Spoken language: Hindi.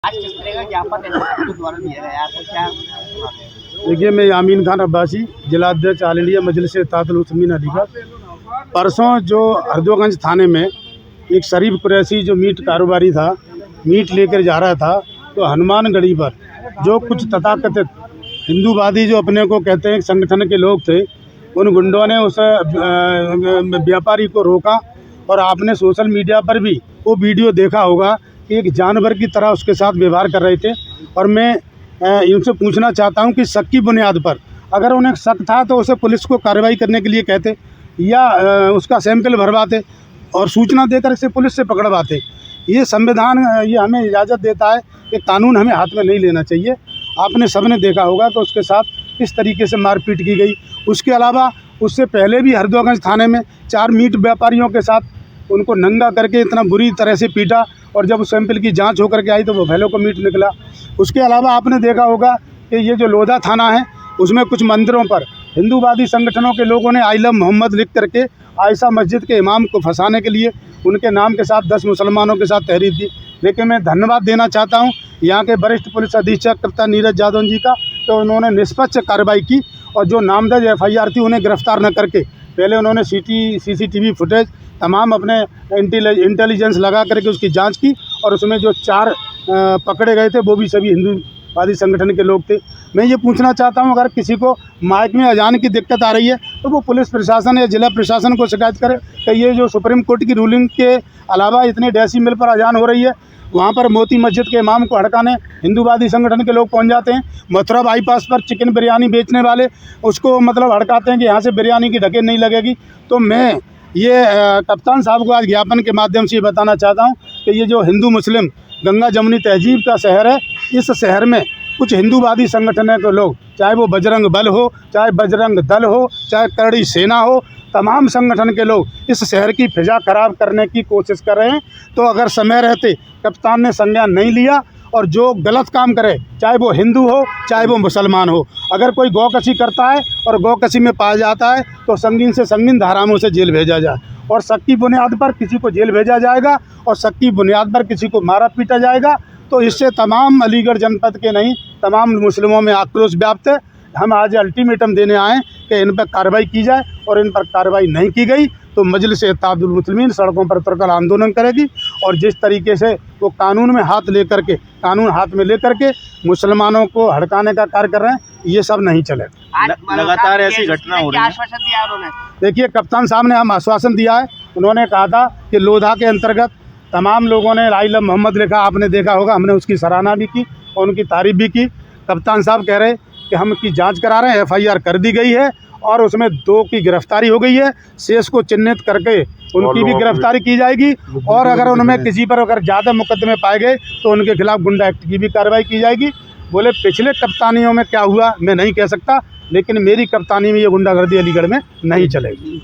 आज किस तरह का ज्ञापन एसएसपी द्वारा दिया गया है, क्या? देखिए, मैं यामीन खान अब्बासी, जिला अध्यक्ष ऑल इंडिया मजलिस इत्तेहादुल मुस्लिमीन अलीगढ़। परसों जो हरदोगंज थाने में एक शरीफ कुरैशी जो मीट कारोबारी था, मीट लेकर जा रहा था, तो हनुमानगढ़ी पर जो कुछ तथाकथित हिंदूवादी जो अपने को कहते हैं संगठन के लोग थे, उन गुंडों ने उस व्यापारी को रोका। और आपने सोशल मीडिया पर भी वो वीडियो देखा होगा कि एक जानवर की तरह उसके साथ व्यवहार कर रहे थे। और मैं इनसे पूछना चाहता हूं कि शक की बुनियाद पर, अगर उन्हें शक था तो उसे पुलिस को कार्रवाई करने के लिए कहते या उसका सैंपल भरवाते और सूचना देकर इसे पुलिस से पकड़वाते। ये संविधान ये हमें इजाज़त देता है कि कानून हमें हाथ में नहीं लेना चाहिए। आपने सबने देखा होगा कि उसके साथ किस तरीके से मारपीट की गई। उसके अलावा उससे पहले भी हरदोगंज थाने में 4 मीट व्यापारियों के साथ उनको नंगा करके इतना बुरी तरह से पीटा, और जब उस सैंपल की जांच होकर के आई तो वो भैलों को मीट निकला। उसके अलावा आपने देखा होगा कि ये जो लोधा थाना है, उसमें कुछ मंदिरों पर हिंदूवादी संगठनों के लोगों ने आई लव मोहम्मद लिख करके आयशा मस्जिद के इमाम को फंसाने के लिए उनके नाम के साथ 10 मुसलमानों के साथ तहरीर दी। लेकिन मैं धन्यवाद देना चाहता हूँ यहाँ के वरिष्ठ पुलिस अधीक्षक कप्तान नीरज यादव जी का, तो उन्होंने निष्पक्ष कार्रवाई की और जो नामदर्ज FIR थी उन्हें गिरफ्तार न करके पहले उन्होंने CCTV फुटेज तमाम अपने इंटेलिजेंस लगा करके उसकी जांच की, और उसमें जो 4 पकड़े गए थे वो भी सभी हिंदूवादी संगठन के लोग थे। मैं ये पूछना चाहता हूँ, अगर किसी को माइक में अजान की दिक्कत आ रही है तो वो पुलिस प्रशासन या जिला प्रशासन को शिकायत करे कि ये जो सुप्रीम कोर्ट की रूलिंग के अलावा इतने डेसिबल पर अजान हो रही है, वहाँ पर मोती मस्जिद के इमाम को हड़काने हिंदूवादी संगठन के लोग पहुँच जाते हैं। मथुरा बाईपास पर चिकन बिरयानी बेचने वाले उसको मतलब हड़काते हैं कि यहाँ से बिरयानी की ढकेन नहीं लगेगी। तो मैं ये कप्तान साहब को आज ज्ञापन के माध्यम से ये बताना चाहता हूँ कि ये जो हिंदू मुस्लिम गंगा जमुनी तहजीब का शहर है, इस शहर में कुछ हिंदूवादी संगठन के लोग, चाहे वो बजरंग बल हो, चाहे बजरंग दल हो, चाहे करड़ी सेना हो, तमाम संगठन के लोग इस शहर की फिजा खराब करने की कोशिश कर रहे हैं। तो अगर समय रहते कप्तान ने संज्ञान नहीं लिया, और जो गलत काम करे, चाहे वो हिंदू हो चाहे वो मुसलमान हो, अगर कोई गौकशी करता है और गौकशी में पाया जाता है तो संगीन से संगीन धाराओं से जेल भेजा जाए, और शक की बुनियाद पर किसी को जेल भेजा जाएगा और शक की बुनियाद पर किसी को मारा पीटा जाएगा। तो इससे तमाम अलीगढ़ जनपद के नहीं, तमाम मुस्लिमों में आक्रोश व्याप्त है। हम आज अल्टीमेटम देने आए कि इन पर कार्रवाई की जाए, और इन पर कार्रवाई नहीं की गई तो मजलिस इत्तेहादुल मुस्लिमीन सड़कों पर उतरकर आंदोलन करेगी। और जिस तरीके से वो कानून हाथ में लेकर के मुसलमानों को हड़काने का कार्य कर रहे हैं, ये सब नहीं चलेगा। लगातार ऐसी घटना हो रही है। आश्वासन दिया उन्होंने? देखिए, कप्तान साहब ने हम आश्वासन दिया है। उन्होंने कहा था कि लोधा के अंतर्गत तमाम लोगों ने आई लव मोहम्मद लिखा, आपने देखा होगा, हमने उसकी सराहना भी की और उनकी तारीफ भी की। कप्तान साहब कह रहे कि हम की जांच करा रहे हैं, FIR कर दी गई है और उसमें 2 की गिरफ्तारी हो गई है। शेष को चिन्हित करके उनकी भी गिरफ्तारी की जाएगी, और अगर उनमें किसी पर अगर ज़्यादा मुकदमे पाए गए तो उनके खिलाफ गुंडा एक्ट की भी कार्रवाई की जाएगी। बोले पिछले कप्तानियों में क्या हुआ मैं नहीं कह सकता, लेकिन मेरी कप्तानी में ये गुंडागर्दी अलीगढ़ में नहीं चलेगी।